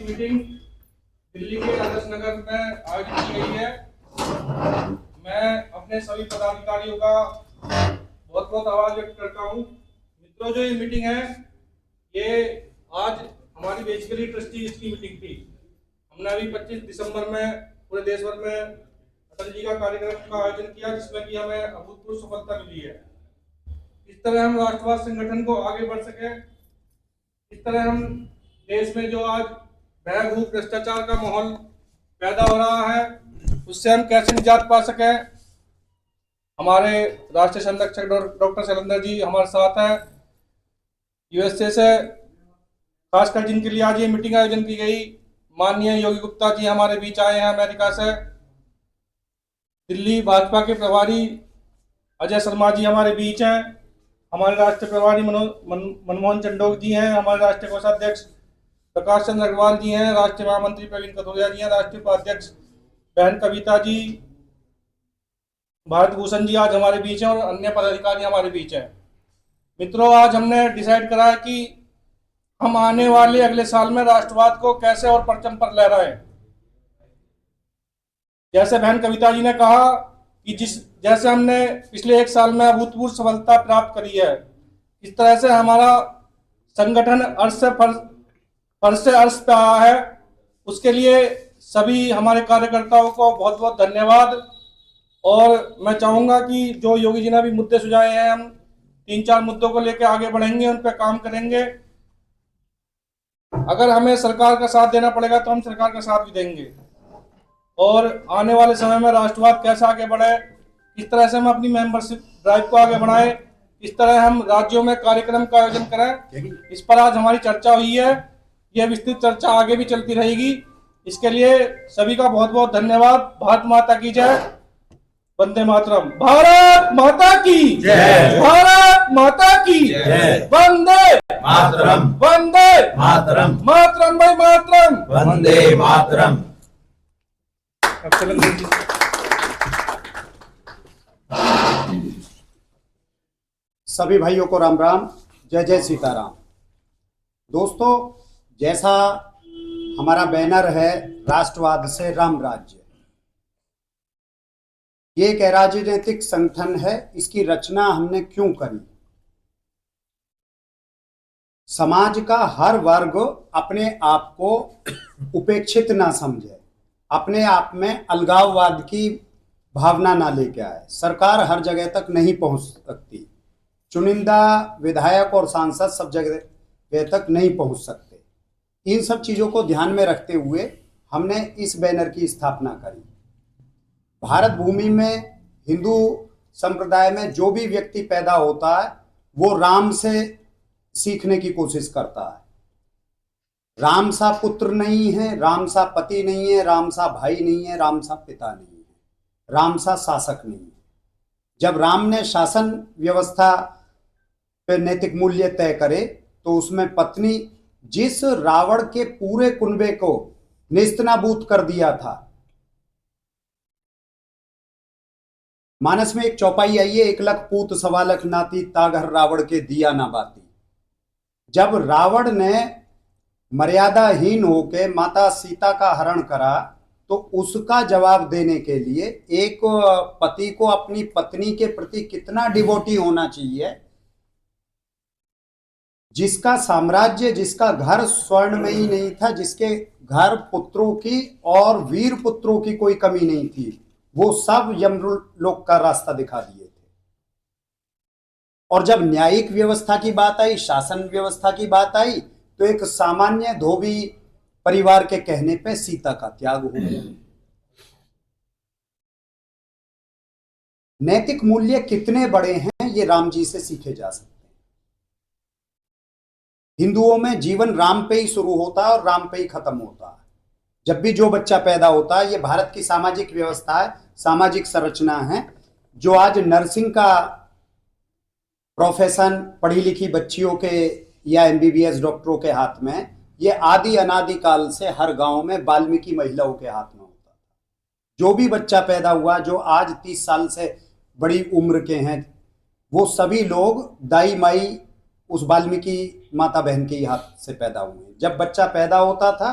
की मीटिंग दिल्ली के आदर्श नगर में आयोजित की गई है। मैं अपने सभी पदाधिकारियों का बहुत बहुत आभार व्यक्त करता हूँ। मित्रों, जो ये मीटिंग है ये आज हमारी बेसिकली ट्रस्टी की मीटिंग थी। हमने अभी 25 दिसंबर में पूरे देश भर में अटल जी का कार्यक्रम का आयोजन किया, जिसमें कि हमें अभूतपूर्व सफलता मिली है। इस तरह हम राष्ट्रवाद संगठन को आगे बढ़ सके, इस तरह हम देश में जो आज भय भूख भ्रष्टाचार का माहौल पैदा हो रहा है उससे हम कैसे निजात पा सके। हमारे राष्ट्रीय संरक्षक डॉक्टर शैलेंद्र जी हमारे साथ हैं यूएसए से, खासकर जिनके लिए आज ये मीटिंग आयोजन की गई। माननीय योगी गुप्ता जी हमारे बीच आए हैं अमेरिका से। दिल्ली भाजपा के प्रभारी अजय शर्मा जी हमारे बीच हैं। हमारे राष्ट्रीय प्रभारी मनमोहन चंडोक जी हैं। हमारे राष्ट्रीय कोषाध्यक्ष प्रकाश चंद्र अग्रवाल जी हैं। राष्ट्रीय महामंत्री प्रवीण कथोरिया जी हैं। राष्ट्रीय उपाध्यक्ष बहन कविता जी, भारत भूषण जी आज हमारे बीच हैं और अन्य पदाधिकारी हमारे बीच हैं। मित्रों, आज हमने डिसाइड करा है कि हम आने वाले अगले साल में राष्ट्रवाद को कैसे और परचम पर लहराएं। जैसे बहन कविता जी ने कहा कि जैसे हमने पिछले एक साल में अभूतपूर्व सफलता प्राप्त करी है, इस तरह से हमारा संगठन अर्श से फर्श से अर्श पे आया है। उसके लिए सभी हमारे कार्यकर्ताओं को बहुत बहुत धन्यवाद। और मैं चाहूंगा कि जो योगी जी ने भी मुद्दे सुझाए हैं, हम 3-4 मुद्दों को लेकर आगे बढ़ेंगे, उन पर काम करेंगे। अगर हमें सरकार का साथ देना पड़ेगा तो हम सरकार का साथ भी देंगे। और आने वाले समय में राष्ट्रवाद कैसे आगे बढ़े, किस तरह से हम अपनी मेंबरशिप ड्राइव को आगे बढ़ाएं, किस तरह हम राज्यों में कार्यक्रम का आयोजन करें, इस पर आज हमारी चर्चा हुई है। यह विस्तृत चर्चा आगे भी चलती रहेगी। इसके लिए सभी का बहुत बहुत धन्यवाद। भारत माता की जय। वंदे मातरम। भारत माता की जय। भारत माता की जय। वंदे मातरम। वंदे मातरम। मातरम भाई मातरम। वंदे मातरम। सभी भाइयों को राम राम, जय जय सीताराम। दोस्तों, जैसा हमारा बैनर है राष्ट्रवाद से राम राज्य, ये एक राजनीतिक संगठन है। इसकी रचना हमने क्यों करी? समाज का हर वर्ग अपने आप को उपेक्षित ना समझे, अपने आप में अलगाववाद की भावना ना लेके आए। सरकार हर जगह तक नहीं पहुंच सकती, चुनिंदा विधायक और सांसद सब जगह तक नहीं पहुंच सकते। इन सब चीजों को ध्यान में रखते हुए हमने इस बैनर की स्थापना करी। भारत भूमि में हिंदू संप्रदाय में जो भी व्यक्ति पैदा होता है वो राम से सीखने की कोशिश करता है। राम सा पुत्र नहीं है, राम सा पति नहीं है, राम सा भाई नहीं है, राम सा पिता नहीं है, राम सा शासक नहीं है। जब राम ने शासन व्यवस्था पे नैतिक मूल्य तय करे तो उसमें पत्नी जिस रावण के पूरे कुनबे को नेस्तनाबूद कर दिया था। मानस में एक चौपाई आई है, 1 लाख पूत 1.25 लाख नाती ताघर रावण के दिया ना बाती। जब रावण ने मर्यादाहीन होके माता सीता का हरण करा तो उसका जवाब देने के लिए एक पति को अपनी पत्नी के प्रति कितना डिवोटी होना चाहिए, जिसका साम्राज्य, जिसका घर स्वर्ण में ही नहीं था, जिसके घर पुत्रों की और वीर पुत्रों की कोई कमी नहीं थी, वो सब यमलोक का रास्ता दिखा दिए थे। और जब न्यायिक व्यवस्था की बात आई, शासन व्यवस्था की बात आई, तो एक सामान्य धोबी परिवार के कहने पे सीता का त्याग हो गया। नैतिक मूल्य कितने बड़े हैं ये राम जी से सीखे जा सकते हैं। हिंदुओं में जीवन राम पे ही शुरू होता है और राम पे ही खत्म होता है। जब भी जो बच्चा पैदा होता है, ये भारत की सामाजिक व्यवस्था है, सामाजिक संरचना है, जो आज नर्सिंग का प्रोफेशन पढ़ी लिखी बच्चियों के या एमबीबीएस डॉक्टरों के हाथ में, ये आदि अनादि काल से हर गांव में वाल्मीकि महिलाओं के हाथ में होता था। जो भी बच्चा पैदा हुआ, जो आज 30 साल से बड़ी उम्र के हैं, वो सभी लोग दाई माई उस वाल्मीकि माता बहन के हाथ से पैदा हुए। जब बच्चा पैदा होता था